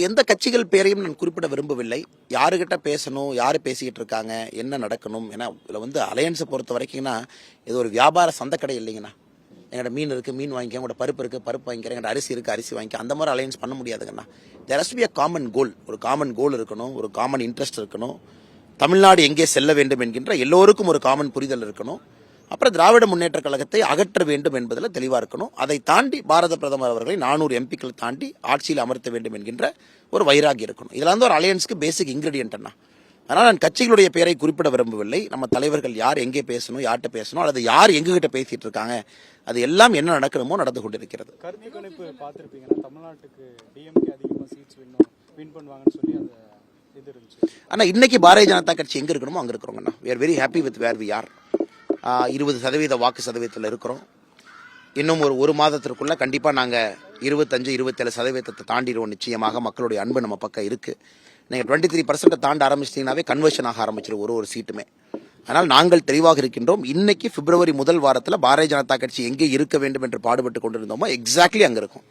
எந்த கட்சிகள் பேரையும் நான் குறிப்பிட விரும்பவில்லை. யாருக்கிட்ட பேசணும், யாரு பேசிக்கிட்டு இருக்காங்க, என்ன நடக்கணும். ஏன்னா இதில் வந்து அலையன்ஸை பொறுத்த வரைக்கும்னா இது ஒரு வியாபார சந்தைக்கடை இல்லைங்கண்ணா. எங்கள்கிட்ட மீன் இருக்குது, மீன் வாங்கிக்க, உங்களோட பருப்பு இருக்குது, பருப்பு வாங்கிக்கிறேன், எங்கள்கிட்ட அரிசி இருக்குது, அரிசி வாங்கிக்க, அந்த மாதிரி அலையன்ஸ் பண்ண முடியாதுங்கண்ணா. There has to be a common goal. ஒரு காமன் கோல் இருக்கணும், ஒரு காமன் இன்ட்ரெஸ்ட் இருக்கணும். தமிழ்நாடு எங்கே செல்ல வேண்டும் என்கின்ற எல்லோருக்கும் ஒரு காமன் புரிதல் இருக்கணும். அப்புறம் திராவிட முன்னேற்ற கழகத்தை அகற்ற வேண்டும் என்பதில் தெளிவாக இருக்கணும். அதை தாண்டி பாரத பிரதமர் அவர்களை 400 எம்பிக்களை தாண்டி ஆட்சியில் அமர்த்த வேண்டும் என்கின்ற ஒரு வைராகி இருக்கணும். இதெல்லாம் வந்து ஒரு அலையன்ஸ்க்கு பேசிக் இன்கிரீடியன்ட் அண்ணா. அதனால் நான் கட்சிகளுடைய பெயரை குறிப்பிட விரும்பவில்லை. நம்ம தலைவர்கள் யார் எங்கே பேசணும், யார்கிட்ட பேசணும், அல்லது யார் எங்ககிட்ட பேசிட்டு இருக்காங்க, அது எல்லாம் என்ன நடக்கணுமோ நடந்து கொண்டிருக்கிறது. கருத்து கணிப்பு பார்த்துருப்பீங்கன்னா தமிழ்நாட்டுக்கு டிஎம்கே அதிகமாக சீட்ஸ் வின் பண்ணுவாங்கன்னு சொல்லி அந்த இது இருந்துச்சு. ஆனால் இன்னைக்கு பாரதிய ஜனதா கட்சி எங்கே இருக்கணுமோ அங்கே இருக்கிறோங்கண்ணா. We are very happy with where we are. 20% வாக்கு சதவீதத்தில் இருக்கிறோம். இன்னும் ஒரு மாதத்திற்குள்ள கண்டிப்பாக நாங்கள் 25-27% தாண்டிடுவோம். நிச்சயமாக மக்களுடைய அன்பு நம்ம பக்கம் இருக்குது. நீங்கள் 23% தாண்ட ஆரம்பிச்சிட்டிங்கனாவே கன்வர்ஷன் ஆக ஆரம்பிச்சிடும் ஒரு சீட்டுமே. அதனால் நாங்கள் தெளிவாக இருக்கின்றோம். இன்னைக்கு பிப்ரவரி முதல் வாரத்தில் பாரதிய ஜனதா கட்சி எங்கே இருக்க வேண்டும் என்று பாடுபட்டு கொண்டிருந்தோமோ எக்ஸாக்ட்லி அங்கே இருக்கும்.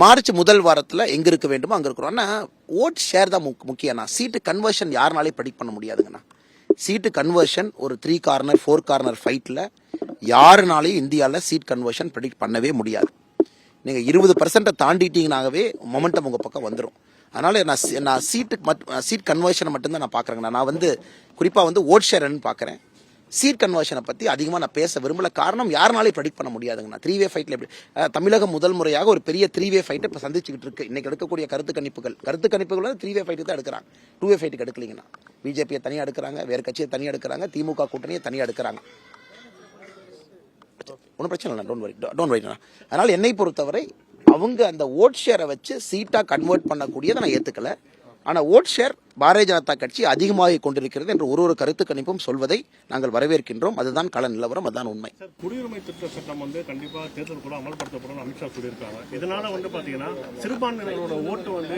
மார்ச் முதல் வாரத்தில் எங்கே இருக்க வேண்டுமோ அங்கே இருக்கிறோம். ஆனால் ஓட் ஷேர் தான் முக்கியம்ண்ணா. சீட்டு கன்வர்ஷன் யாருனாலே ப்ரெடிக்ட் பண்ண முடியாதுங்கண்ணா. சீட்டு கன்வர்ஷன் ஒரு 3 கார்னர் 4 கார்னர் ஃபைட்டில் யாருனாலையும் இந்தியாவில் சீட் கன்வர்ஷன் ப்ரெடிக்ட் பண்ணவே முடியாது. நீங்கள் 20% தாண்டிட்டீங்கன்னாகவே மொமெண்டம் உங்கள் பக்கம் வந்துடும். அதனால் நான் சீட் கன்வர்ஷனை மட்டும்தான் நான் பார்க்குறேங்கண்ணா. நான் வந்து குறிப்பாக வந்து ஓட் ஷேர்னு பார்க்குறேன். சீட் கன்வர்ஷனை பற்றி அதிகமாக நான் பேச விரும்பல. காரணம் யாருனாலே ப்ரெடிக்ட் பண்ண முடியாதுங்கண்ணா. 3-வே ஃபைட்டில் எப்படி தமிழகம் முதல் முறையாக ஒரு பெரிய 3-வே ஃபைட்டை இப்போ சந்திச்சுக்கிட்டு இருக்கு. இன்னைக்கு எடுக்கக்கூடிய கருத்து கணிப்புகள் வந்து 3-வே ஃபைட்டு தான் எடுக்கிறாங்க. 2-வே ஃபைட்டுக்கு எடுக்கலீங்கண்ணா. பிஜேபியை தனியாக எடுக்கிறாங்க, வேறு கட்சியை தனியாக எடுக்கிறாங்க, திமுக கூட்டணியை தனியாக எடுக்கிறாங்க. ஒன்றும் பிரச்சனை இல்லை, டோன்ட் வரிண்ணா. அதனால் என்னை பொறுத்தவரை அவங்க அந்த ஓட் ஷேரை வச்சு சீட்டாக கன்வெர்ட் பண்ணக்கூடியதை நான் ஏற்றுக்கல. ஆனால் ஓட் ஷேர் பாரதிய ஜனதா கட்சி அதிகமாக கொண்டிருக்கிறது என்று ஒரு கருத்து கணிப்பும் சொல்வதை நாங்கள் வரவேற்கின்றோம். அதுதான் கள நிலவரம், அதுதான் உண்மை. குடியுரிமை திருத்த சட்டம் வந்து கண்டிப்பாக தேர்தல் கூட அமல்படுத்தப்படும் அமித்ஷா சொல்லியிருக்காங்க. இதனால வந்து பாத்தீங்கன்னா சிறுபான்மையினரோட ஓட்டு வந்து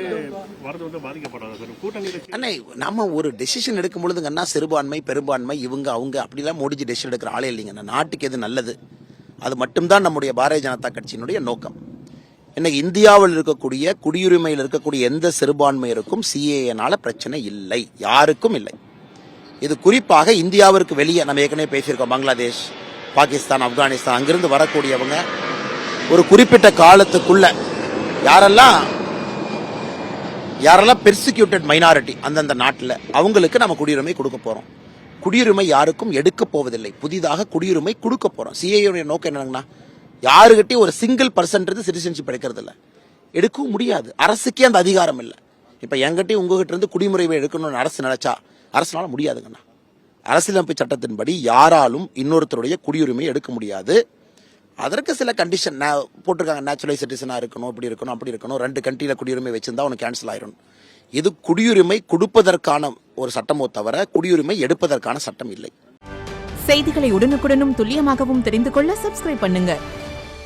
வரது வந்து பாதிக்கப்படாது. கூட்டணி அண்ணே, நம்ம ஒரு டெசிஷன் எடுக்கும் பொழுதுங்கன்னா சிறுபான்மை பெரும்பான்மை இவங்க அவங்க அப்படிலாம் மோடிஜி டெசிஷன் எடுக்கிற ஆளே இல்லைங்க. நாட்டுக்கு எது நல்லது அது மட்டும்தான் நம்முடைய பாரதிய ஜனதா கட்சியினுடைய நோக்கம். இன்னைக்கு இந்தியாவில் இருக்கக்கூடிய குடியுரிமையில் இருக்கக்கூடிய எந்த சிறுபான்மையருக்கும் சிஏஏனால பிரச்சனை இல்லை, யாருக்கும் இல்லை. இது குறிப்பாக இந்தியாவிற்கு வெளியே நம்ம ஏற்கனவே பேசியிருக்கோம். பங்களாதேஷ், பாகிஸ்தான், ஆப்கானிஸ்தான் அங்கிருந்து வரக்கூடியவங்க ஒரு குறிப்பிட்ட காலத்துக்குள்ள யாரெல்லாம் பெர்சிக்யூட்டட் மைனாரிட்டி அந்தந்த நாட்டில் அவங்களுக்கு நம்ம குடியுரிமை கொடுக்க போறோம். குடியுரிமை யாருக்கும் எடுக்க போவதில்லை, புதிதாக குடியுரிமை கொடுக்க போறோம். சிஏஏ நோக்கம் என்னன்னா யாருகிட்டையும் ஒரு சிங்கிள் பர்சன்ட் சிட்டிசன்ஷிப் எடுக்கிறது இல்லை, எடுக்கவும் முடியாது. அரசுக்கே அந்த அதிகாரம் இல்லை. இப்போ என்கிட்டயும் உங்ககிட்ட இருந்து குடிமுறைவை எடுக்கணும்னு அரசு நினைச்சா அரசுனால முடியாதுங்கண்ணா. அரசியலமைப்பு சட்டத்தின்படி யாராலும் இன்னொருத்தருடைய குடியுரிமை எடுக்க முடியாது. அதற்கு சில கண்டிஷன் போட்டிருக்காங்க. நேச்சுரலைஸ் சிட்டிசனாக இருக்கணும், இப்படி இருக்கணும், அப்படி இருக்கணும், 2 கண்ட்ரியில் குடியுரிமை வச்சிருந்தா உனக்கு கேன்சல் ஆயிரும். இது குடியுரிமை கொடுப்பதற்கான ஒரு சட்டமோ தவிர குடியுரிமை எடுப்பதற்கான சட்டம் இல்லை. செய்திகளை உடனுக்குடனும் துல்லியமாகவும் தெரிந்து கொள்ள சப்ஸ்கிரைப் பண்ணுங்க.